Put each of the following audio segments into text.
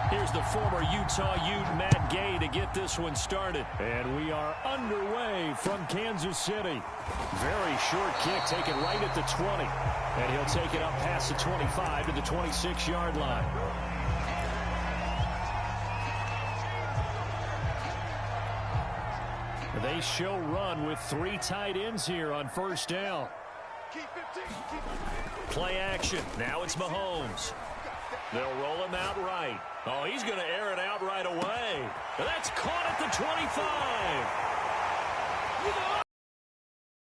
Here's the former Utah Ute, Matt Gay, to get this one started. And we are underway from Kansas City. Very short kick taken right at the 20. And he'll take it up past the 25 to the 26-yard line. They show run with 3 tight ends here on first down. Play action. Now it's Mahomes. They'll roll him out right. Oh, he's going to air it out right away. That's caught at the 25.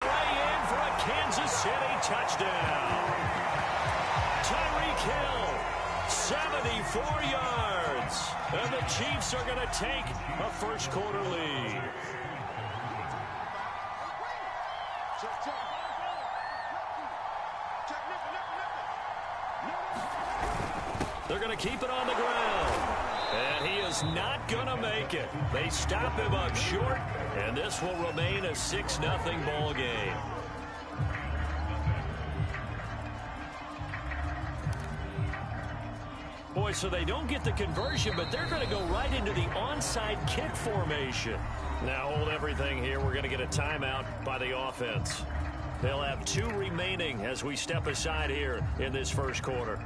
Way in for a Kansas City touchdown. Tyreek Hill, 74 yards. And the Chiefs are going to take a first quarter lead. They're going to keep it on the ground. And he is not going to make it. They stop him up short, and this will remain a 6-0 ball game. Boy, so they don't get the conversion, but they're going to go right into the onside kick formation. Now hold everything here. We're going to get a timeout by the offense. They'll have 2 remaining as we step aside here in this first quarter.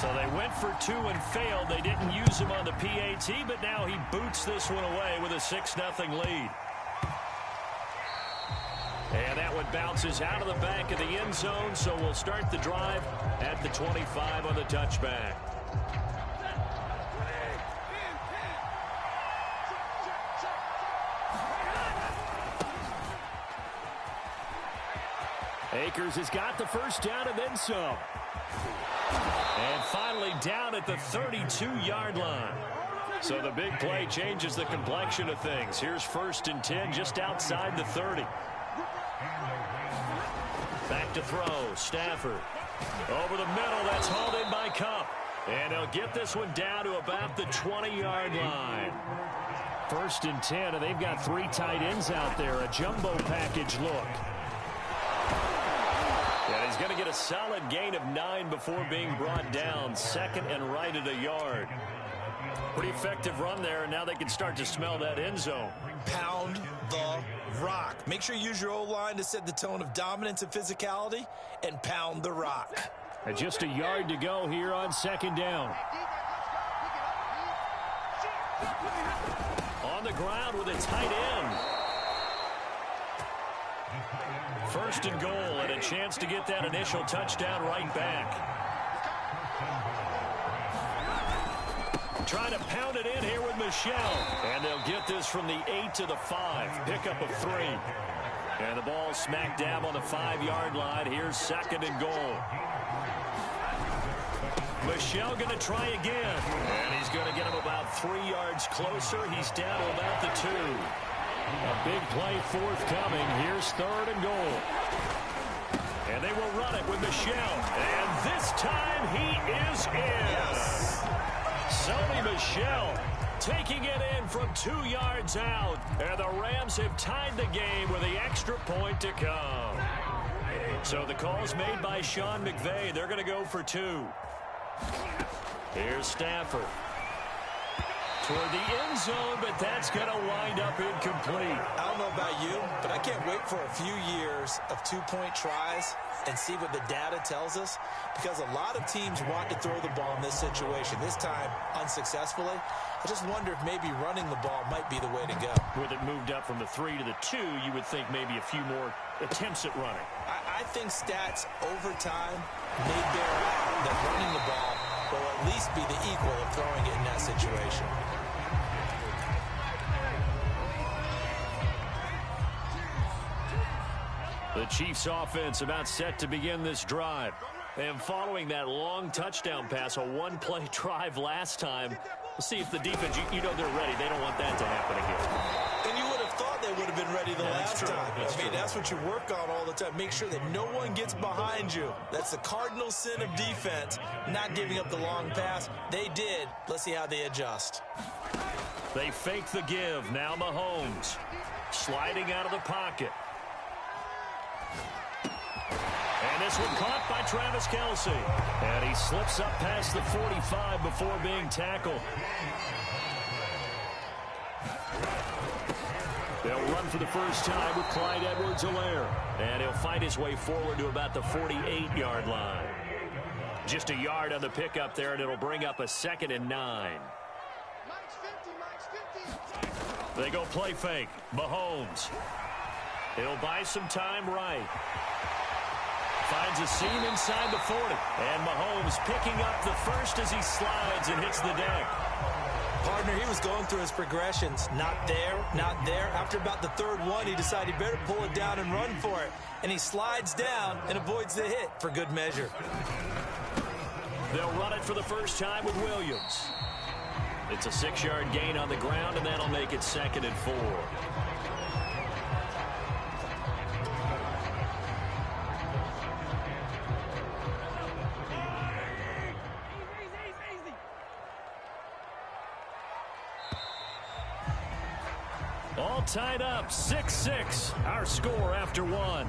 So they went for 2 and failed. They didn't use him on the PAT, but now he boots this one away with a 6-0 lead. And that one bounces out of the back of the end zone, so we'll start the drive at the 25 on the touchback. Akers has got the first down and then some. And finally down at the 32-yard line. So the big play changes the complexion of things. Here's 1st and 10 just outside the 30. Back to throw. Stafford. Over the middle. That's hauled in by Kupp. And they'll get this one down to about the 20-yard line. 1st and 10, and they've got 3 tight ends out there. A jumbo package look. And he's going to get a solid gain of 9 before being brought down. 2nd and right at a yard. Pretty effective run there, and now they can start to smell that end zone. Pound the rock. Make sure you use your O-line to set the tone of dominance and physicality, and pound the rock. And just a yard to go here on 2nd down. On the ground with a tight end. 1st and goal, and a chance to get that initial touchdown right back. Trying to pound it in here with Michel. And they'll get this from the 8 to the 5. Pickup of 3. And the ball smack dab on the 5-yard line. Here's 2nd and goal. Michel going to try again. And he's going to get him about 3 yards closer. He's down to about the 2. A big play forthcoming. Here's 3rd and goal. And they will run it with Michel. And this time he is in. Yes. Sony Michel taking it in from 2 yards out. And the Rams have tied the game with the extra point to come. So the call's made by Sean McVay. They're going to go for 2. Here's Stafford. Toward the end zone, but that's going to wind up incomplete. I don't know about you, but I can't wait for a few years of 2-point tries and see what the data tells us, because a lot of teams want to throw the ball in this situation. This time, unsuccessfully. I just wonder if maybe running the ball might be the way to go. With it moved up from the 3 to the 2, you would think maybe a few more attempts at running. I think stats over time may bear out that running the ball will at least be the equal of throwing it in that situation. The Chiefs offense about set to begin this drive. And following that long touchdown pass, a 1-play drive last time, we'll see if the defense, you know they're ready. They don't want that to happen again. And you would have thought they would have been ready the last time. That's what you work on all the time. Make sure that no one gets behind you. That's the cardinal sin of defense, not giving up the long pass. They did. Let's see how they adjust. They fake the give. Now Mahomes. Sliding out of the pocket. And this one caught by Travis Kelce. And he slips up past the 45 before being tackled. They'll run for the first time with Clyde Edwards-Helaire. And he'll fight his way forward to about the 48-yard line. Just a yard on the pickup there, and it'll bring up a 2nd and 9. They go play fake. Mahomes. He'll buy some time right. Finds a seam inside the 40. And Mahomes picking up the first as he slides and hits the deck. Partner, he was going through his progressions. Not there, not there. After about the 3rd one, he decided he better pull it down and run for it. And he slides down and avoids the hit for good measure. They'll run it for the first time with Williams. It's a 6-yard gain on the ground, and that'll make it 2nd and 4. All tied up, 6-6, our score after 1.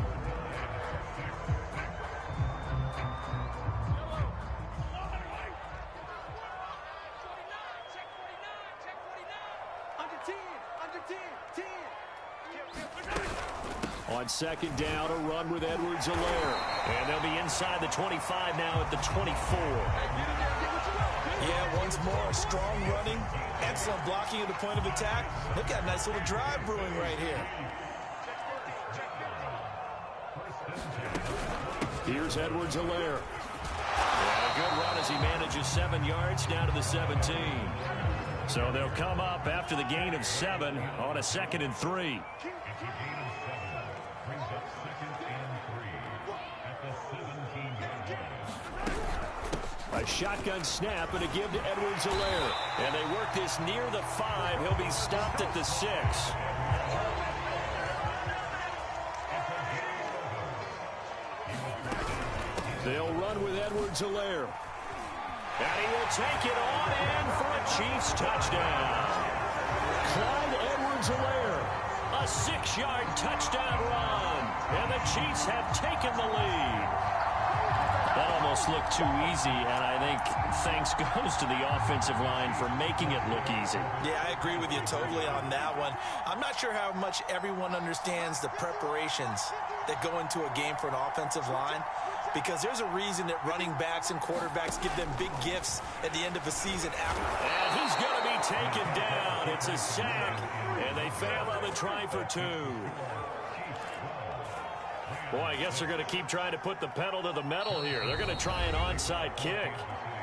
On 2nd down, a run with Edwards-Helaire. And they'll be inside the 25 now at the 24. Yeah, once more, strong running, excellent blocking at the point of attack. Look at a nice little drive brewing right here. Here's Edwards-Helaire. A good run as he manages 7 yards down to the 17. So they'll come up after the gain of 7 on a 2nd and 3. A shotgun snap and a give to Edwards-Helaire. And they work this near the 5. He'll be stopped at the 6. They'll run with Edwards-Helaire. And he will take it on in for a Chiefs touchdown. Clyde Edwards-Helaire. A 6-yard touchdown run. And the Chiefs have taken the lead. That almost looked too easy, and I think thanks goes to the offensive line for making it look easy. Yeah, I agree with you totally on that one. I'm not sure how much everyone understands the preparations that go into a game for an offensive line, because there's a reason that running backs and quarterbacks give them big gifts at the end of a season. And he's going to be taken down. It's a sack, and they fail on the try for 2. Boy, I guess they're going to keep trying to put the pedal to the metal here. They're going to try an onside kick.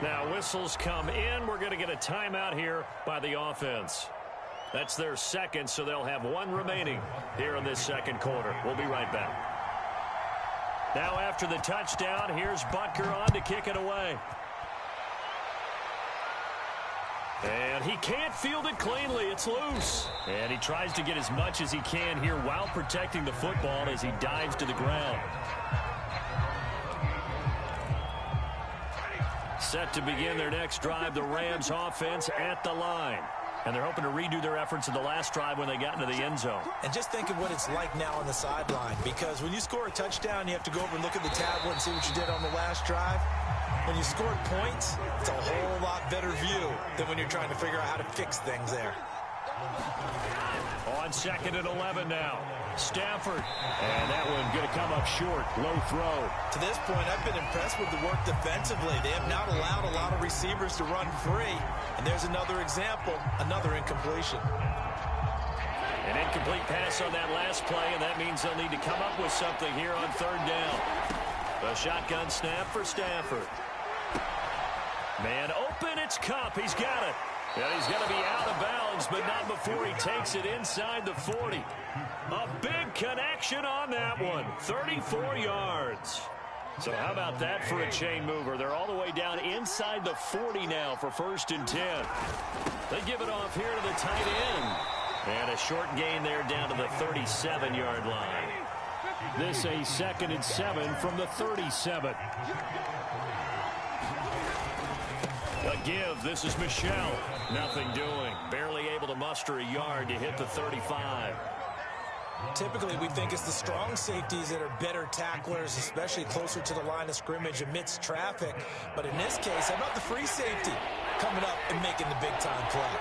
Now, whistles come in. We're going to get a timeout here by the offense. That's their 2nd, so they'll have 1 remaining here in this 2nd quarter. We'll be right back. Now, after the touchdown, here's Butker on to kick it away. And he can't field it cleanly. It's loose. And he tries to get as much as he can here while protecting the football as he dives to the ground. Set to begin their next drive, the Rams offense at the line. And they're hoping to redo their efforts in the last drive when they got into the end zone. And just think of what it's like now on the sideline, because when you score a touchdown, you have to go over and look at the tablet and see what you did on the last drive. When you scored points, it's a whole lot better view than when you're trying to figure out how to fix things there. On 2nd and 11 now. Stafford. And that one going to come up short. Low throw. To this point, I've been impressed with the work defensively. They have not allowed a lot of receivers to run free. And there's another example, another incompletion. An incomplete pass on that last play, and that means they'll need to come up with something here on 3rd down. A shotgun snap for Stafford. Man open, it's Kupp. He's got it. And he's going to be out of bounds, but not before he takes it inside the 40. A big connection on that one. 34 yards. So how about that for a chain mover? They're all the way down inside the 40 now for 1st and 10. They give it off here to the tight end. And a short gain there down to the 37-yard line. This a 2nd and 7 from the 37. A give. This is Michel. Nothing doing. Barely able to muster a yard to hit the 35. Typically, we think it's the strong safeties that are better tacklers, especially closer to the line of scrimmage amidst traffic. But in this case, how about the free safety coming up and making the big-time play?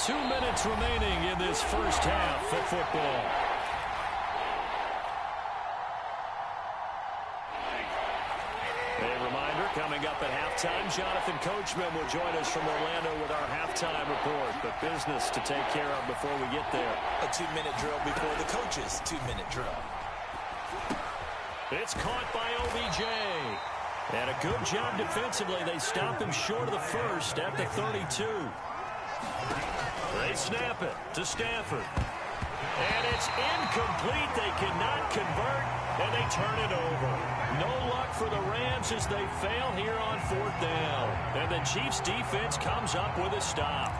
Two minutes remaining in this first half of football. A reminder, coming up at halftime, Jonathan Coachman will join us from Orlando with our halftime report. But business to take care of before we get there. A 2-minute drill before the coach's 2-minute drill. It's caught by OBJ. And a good job defensively. They stop him short of the first at the 32. They snap it to Stafford. And it's incomplete. They cannot convert, and they turn it over. No luck for the Rams as they fail here on 4th down. And the Chiefs defense comes up with a stop.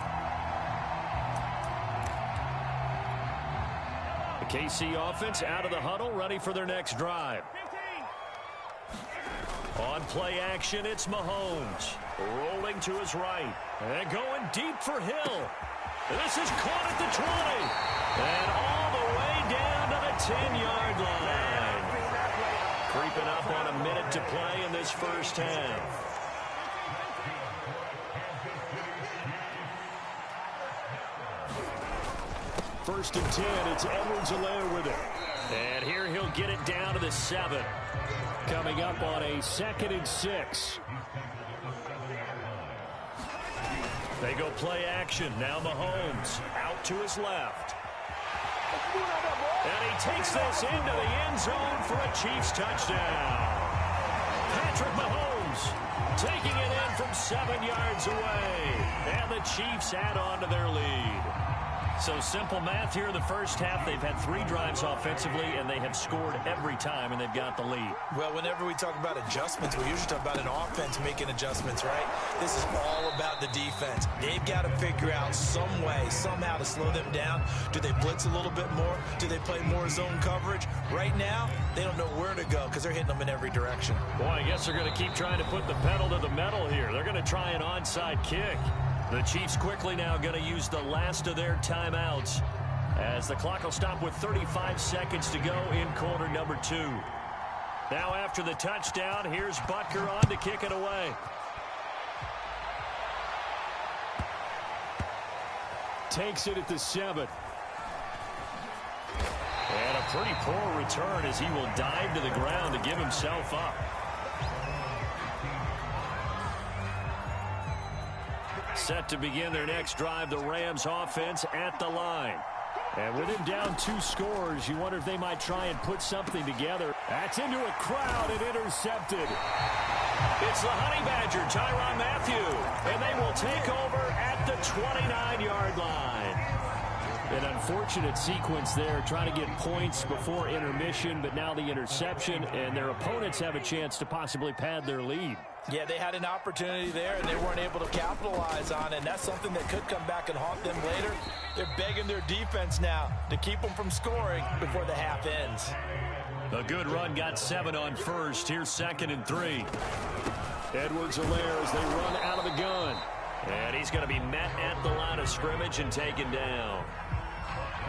The KC offense out of the huddle, ready for their next drive. On play action, it's Mahomes. Rolling to his right. And going deep for Hill. This is caught at the 20. And all the way down to the 10-yard line. Creeping up on a minute to play in this first half. First and 10, it's Edwards-Helaire with it. And here he'll get it down to the 7. Coming up on a 2nd and 6. They go play action. Now Mahomes out to his left. And he takes this into the end zone for a Chiefs touchdown. Patrick Mahomes taking it in from 7 yards away. And the Chiefs add on to their lead. So simple math here in the first half. They've had 3 drives offensively, and they have scored every time, and they've got the lead. Well, whenever we talk about adjustments, we usually talk about an offense making adjustments, right? This is all about the defense. They've got to figure out some way, somehow to slow them down. Do they blitz a little bit more? Do they play more zone coverage? Right now, they don't know where to go because they're hitting them in every direction. Boy, I guess they're going to keep trying to put the pedal to the metal here. They're going to try an onside kick. The Chiefs quickly now going to use the last of their timeouts as the clock will stop with 35 seconds to go in quarter number 2. Now after the touchdown, here's Butker on to kick it away. Takes it at the 7. And a pretty poor return as he will dive to the ground to give himself up. Set to begin their next drive, the Rams offense at the line. And with him down 2 scores, you wonder if they might try and put something together. That's into a crowd and intercepted. It's the Honey Badger, Tyrann Mathieu. And they will take over at the 29-yard line. An unfortunate sequence there, trying to get points before intermission, but now the interception, and their opponents have a chance to possibly pad their lead. Yeah, they had an opportunity there, and they weren't able to capitalize on it, and that's something that could come back and haunt them later. They're begging their defense now to keep them from scoring before the half ends. A good run, got 7 on first. Here's 2nd and 3. Edwards-Helaire as they run out of the gun. And he's going to be met at the line of scrimmage and taken down.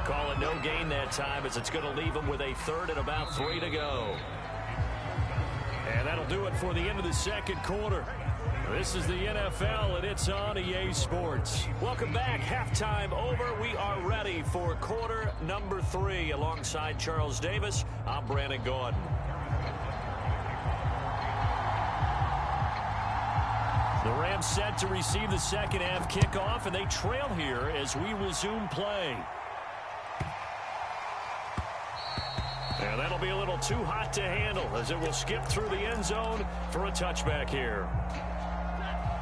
Call it no gain that time as it's going to leave him with a 3rd and about 3 to go. And that'll do it for the end of the second quarter. This is the NFL, and it's on EA Sports. Welcome back. Halftime over. We are ready for quarter number 3. Alongside Charles Davis, I'm Brandon Gordon. The Rams set to receive the second half kickoff, and they trail here as we resume play. And that'll be a little too hot to handle as it will skip through the end zone for a touchback here.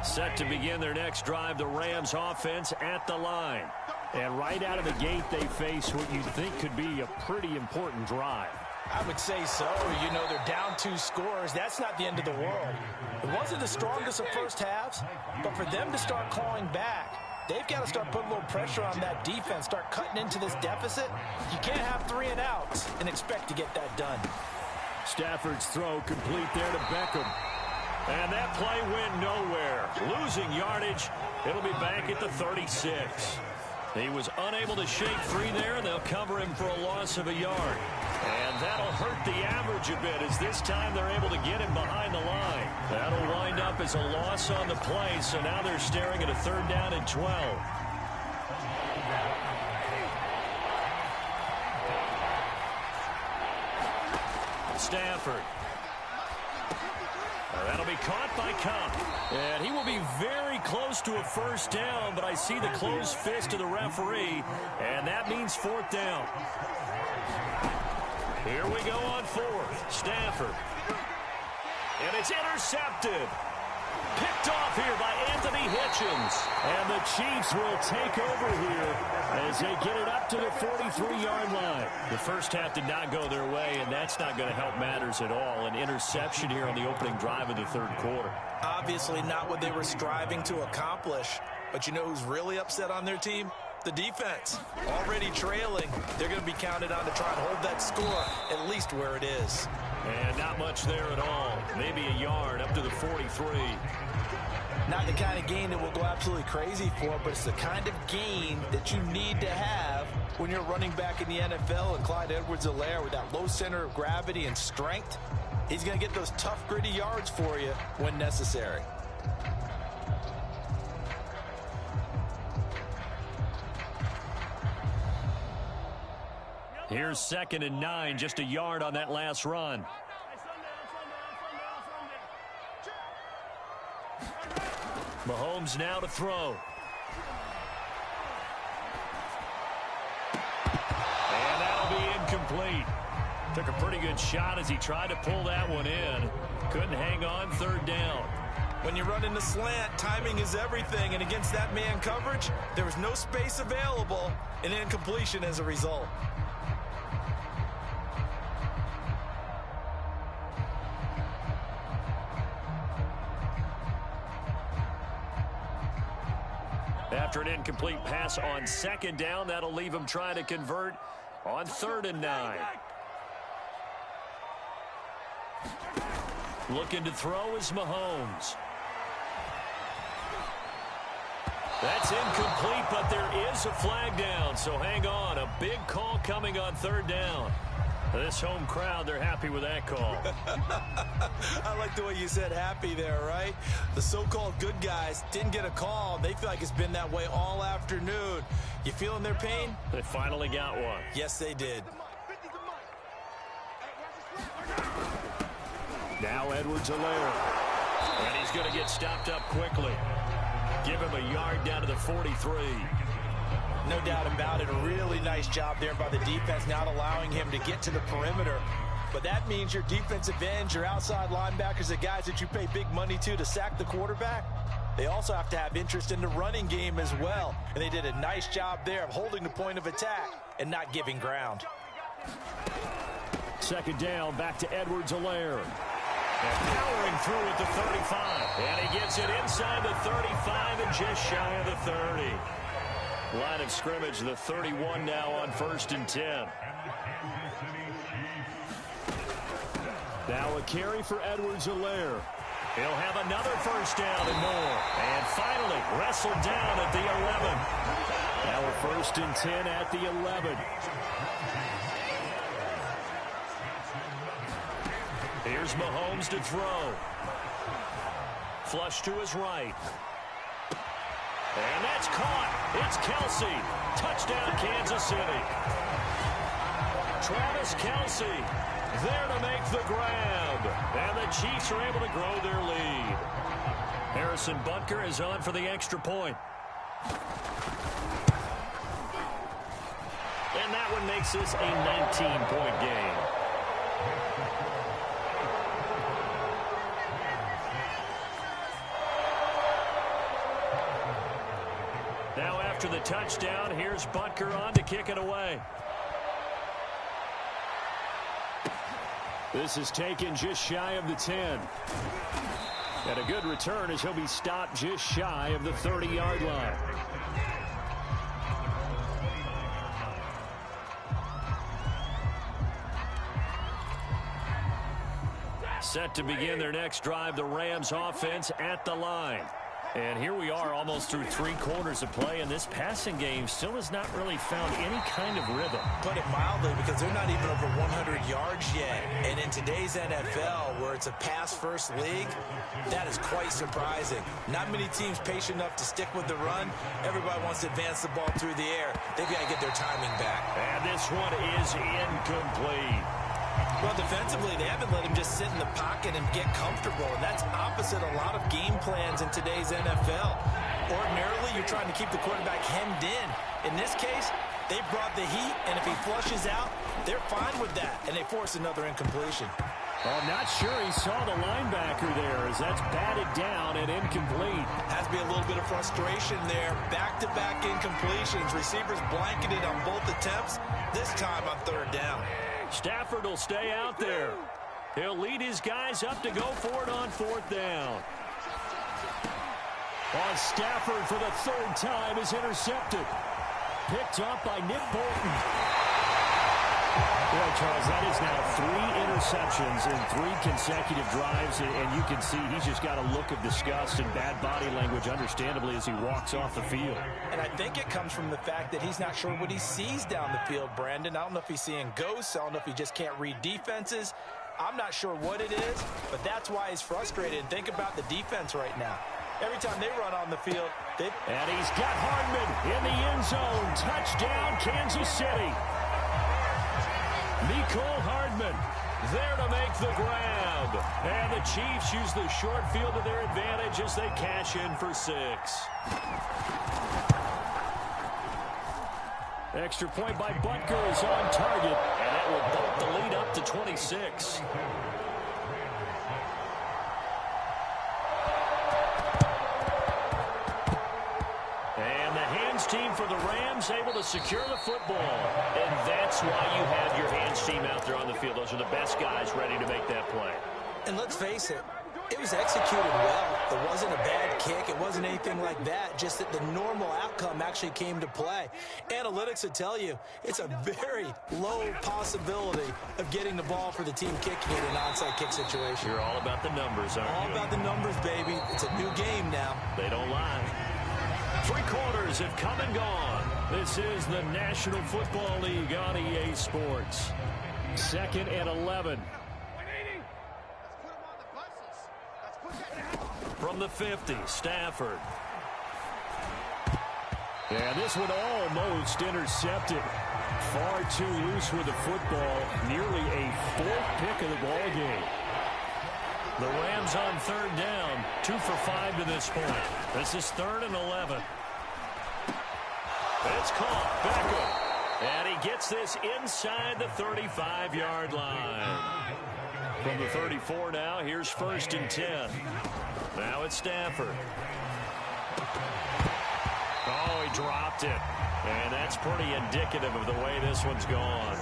Set to begin their next drive, the Rams offense at the line. And right out of the gate, they face what you'd think could be a pretty important drive. I would say so. You know, they're down 2 scores. That's not the end of the world. It wasn't the strongest of first halves, but for them to start clawing back, they've got to start putting a little pressure on that defense, start cutting into this deficit. You can't have 3 and outs and expect to get that done. Stafford's throw complete there to Beckham. And that play went nowhere. Losing yardage. It'll be back at the 36. He was unable to shake free there, and they'll cover him for a loss of a yard. And that'll hurt the average a bit as this time they're able to get him behind the line. That'll wind up as a loss on the play, so now they're staring at a 3rd down and 12. Stafford. That'll be caught by Cup. And he will be very close to a 1st down, but I see the closed fist of the referee, and that means 4th down. Here we go on 4th. Stafford. And it's intercepted. Picked off here by Anthony Hitchens. And the Chiefs will take over here as they get it up to the 43-yard line. The first half did not go their way, and that's not going to help matters at all. An interception here on the opening drive of the 3rd quarter. Obviously not what they were striving to accomplish. But you know who's really upset on their team? The defense. Already trailing. They're going to be counted on to try and hold that score at least where it is. And not much there at all. Maybe a yard up to the 43. Not the kind of gain that will go absolutely crazy for, but it's the kind of gain that you need to have when you're running back in the NFL. And Clyde Edwards-Helaire, with that low center of gravity and strength, he's going to get those tough, gritty yards for you when necessary. Here's 2nd and 9, just a yard on that last run. Mahomes now to throw. And that'll be incomplete. Took a pretty good shot as he tried to pull that one in. Couldn't hang on, 3rd down. When you run in the slant, timing is everything, and against that man coverage, there was no space available, and incompletion as a result. After an incomplete pass on 2nd down, that'll leave him trying to convert on 3rd and 9. Looking to throw is Mahomes. That's incomplete, but there is a flag down, so hang on. A big call coming on 3rd down. This home crowd, they're happy with that call. I like the way you said happy there, right? The so-called good guys didn't get a call. They feel like it's been that way all afternoon. You feeling their pain? They finally got one. Yes, they did. Now Edwards-Helaire. And he's going to get stopped up quickly. Give him a yard down to the 43. No doubt about it. A really nice job there by the defense, not allowing him to get to the perimeter. But that means your defensive ends, your outside linebackers, the guys that you pay big money to sack the quarterback, they also have to have interest in the running game as well. And they did a nice job there of holding the point of attack and not giving ground. 2nd down, back to Edwards-Helaire. And powering through at the 35. And he gets it inside the 35 and just shy of the 30. Line of scrimmage, the 31 now on 1st and 10. Now a carry for Edwards-Helaire. He'll have another 1st down and more. And finally wrestled down at the 11. Now a 1st and 10 at the 11. Here's Mahomes to throw. Flush to his right. And that's caught. It's Kelsey. Touchdown, Kansas City. Travis Kelsey there to make the grab. And the Chiefs are able to grow their lead. Harrison Butker is on for the extra point. And that one makes this a 19-point game. Now after the touchdown, here's Butker on to kick it away. This is taken just shy of the 10. And a good return as he'll be stopped just shy of the 30-yard line. Set to begin their next drive, the Rams offense at the line. And here we are almost through 3 quarters of play, and this passing game still has not really found any kind of rhythm. Put it mildly, because they're not even over 100 yards yet. And in today's NFL, where it's a pass-first league, that is quite surprising. Not many teams patient enough to stick with the run. Everybody wants to advance the ball through the air. They've got to get their timing back. And this one is incomplete. Well, defensively, they haven't let him just sit in the pocket and get comfortable, and that's opposite a lot of game plans in today's NFL. Ordinarily, you're trying to keep the quarterback hemmed in. In this case, they brought the heat, and if he flushes out, they're fine with that, and they force another incompletion. Well, I'm not sure he saw the linebacker there, as that's batted down and incomplete. Has to be a little bit of frustration there. Back-to-back incompletions. Receivers blanketed on both attempts, this time on 3rd down. Stafford will stay out there. He'll lead his guys up to go for it on 4th down. On Stafford for the 3rd time is intercepted. Picked up by Nick Bolton. Boy, Charles, that is now 3 interceptions in 3 consecutive drives, and you can see he's just got a look of disgust and bad body language, understandably, as he walks off the field. And I think it comes from the fact that he's not sure what he sees down the field, Brandon. I don't know if he's seeing ghosts. I don't know if he just can't read defenses. I'm not sure what it is, but that's why he's frustrated. And think about the defense right now. Every time they run on the field, And he's got Hardman in the end zone. Touchdown, Kansas City. Nicole Hardman there to make the grab. And the Chiefs use the short field to their advantage as they cash in for 6. Extra point by Butker is on target. And that will bump the lead up to 26. Team for the Rams able to secure the football. And that's why you have your hands team out there on the field. Those are the best guys ready to make that play. And let's face it, it was executed well. It wasn't a bad kick. It wasn't anything like that. Just that the normal outcome actually came to play. Analytics would tell you it's a very low possibility of getting the ball for the team kicking it in an onside kick situation. You're all about the numbers, aren't you? All about the numbers, baby. It's a new game now. They don't lie. 3 quarters have come and gone. This is the National Football League on EA Sports. 2nd and 11. From the 50, Stafford. And this one almost intercepted. Far too loose with the football. Nearly a 4th pick of the ball game. The Rams on 3rd down, 2 for 5 to this point. This is 3rd and 11. It's caught. Beckham. And he gets this inside the 35-yard line. From the 34 now, here's 1st and 10. Now it's Stafford. Oh, he dropped it. And that's pretty indicative of the way this one's gone.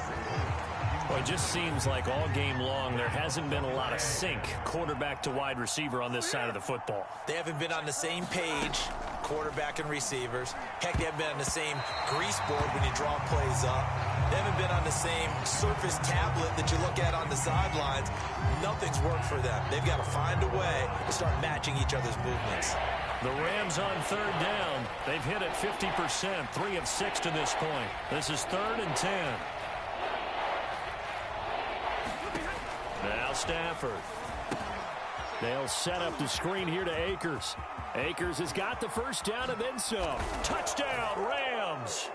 Well, it just seems like all game long there hasn't been a lot of sync quarterback to wide receiver on this side of the football. They haven't been on the same page, quarterback and receivers. Heck, they haven't been on the same grease board when you draw plays up. They haven't been on the same surface tablet that you look at on the sidelines. Nothing's worked for them. They've got to find a way to start matching each other's movements. The Rams on 3rd down. They've hit it 50%, 3 of 6 to this point. This is 3rd and 10. Now Stafford. They'll set up the screen here to Akers. Akers has got the 1st down and then some. Touchdown, Rams.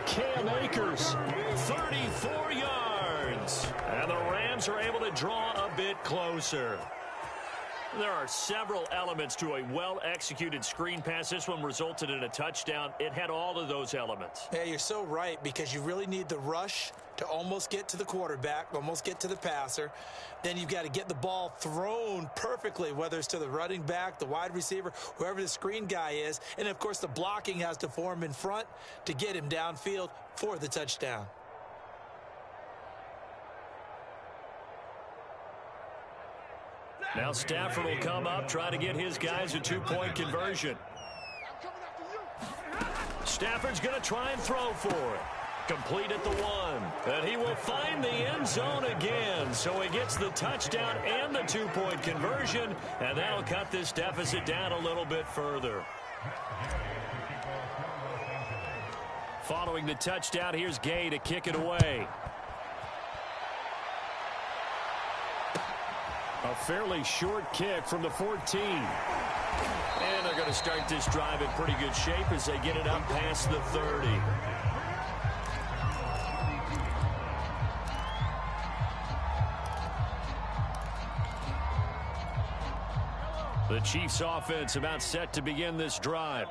Cam Akers, 34 yards. And the Rams are able to draw a bit closer. There are several elements to a well-executed screen pass. This one resulted in a touchdown. It had all of those elements. Yeah, you're so right, because you really need the rush to almost get to the quarterback, almost get to the passer. Then you've got to get the ball thrown perfectly, whether it's to the running back, the wide receiver, whoever the screen guy is. And, of course, the blocking has to form in front to get him downfield for the touchdown. Now Stafford will come up, try to get his guys a 2-point conversion. Stafford's going to try and throw for it. Complete at the 1. And he will find the end zone again. So he gets the touchdown and the 2-point conversion. And that'll cut this deficit down a little bit further. Following the touchdown, here's Gay to kick it away. A fairly short kick from the 14. And they're going to start this drive in pretty good shape as they get it up past the 30. The Chiefs offense about set to begin this drive.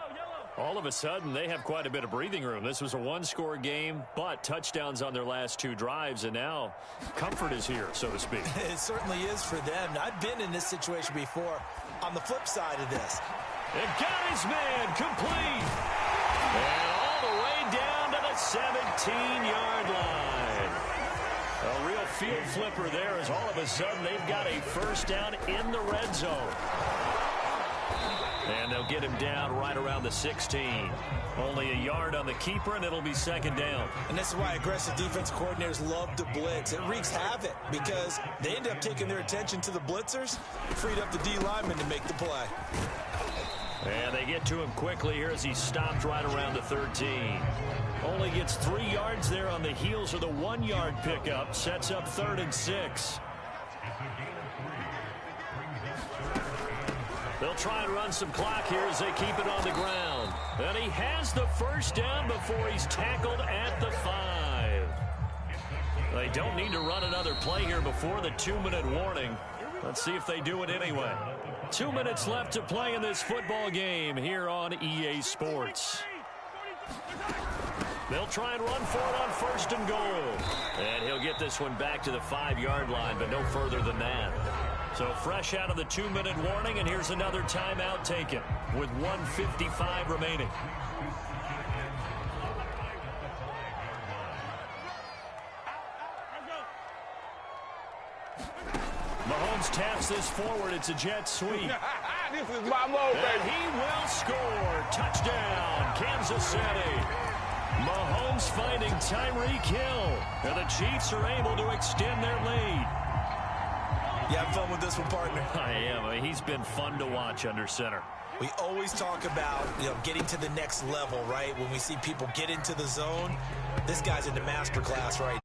All of a sudden, they have quite a bit of breathing room. This was a one-score game, but touchdowns on their last 2 drives, and now comfort is here, so to speak. It certainly is for them. I've been in this situation before on the flip side of this. And got his man complete. And all the way down to the 17-yard line. A real field flipper there as all of a sudden they've got a first down in the red zone. And they'll get him down right around the 16. Only a yard on the keeper, and it'll be second down. And this is why aggressive defense coordinators love to blitz. It wreaks havoc because they end up taking their attention to the blitzers, freed up the D lineman to make the play. And they get to him quickly here as he stopped right around the 13. Only gets 3 yards there on the heels of the 1-yard pickup. Sets up 3rd and 6. They'll try and run some clock here as they keep it on the ground. And he has the first down before he's tackled at the 5. They don't need to run another play here before the 2-minute warning. Let's see if they do it anyway. 2 minutes left to play in this football game here on EA Sports. They'll try and run for it on 1st and goal. And he'll get this one back to the 5-yard line, but no further than that. So fresh out of the 2-minute warning, and here's another timeout taken with 1:55 remaining. Mahomes taps this forward. It's a jet sweep. This is my mode, baby. And he will score. Touchdown, Kansas City. Mahomes finding Tyreek Hill. And the Chiefs are able to extend their lead. You having fun with this one, partner? I am. I mean, he's been fun to watch under center. We always talk about, getting to the next level, right? When we see people get into the zone, this guy's in the master class right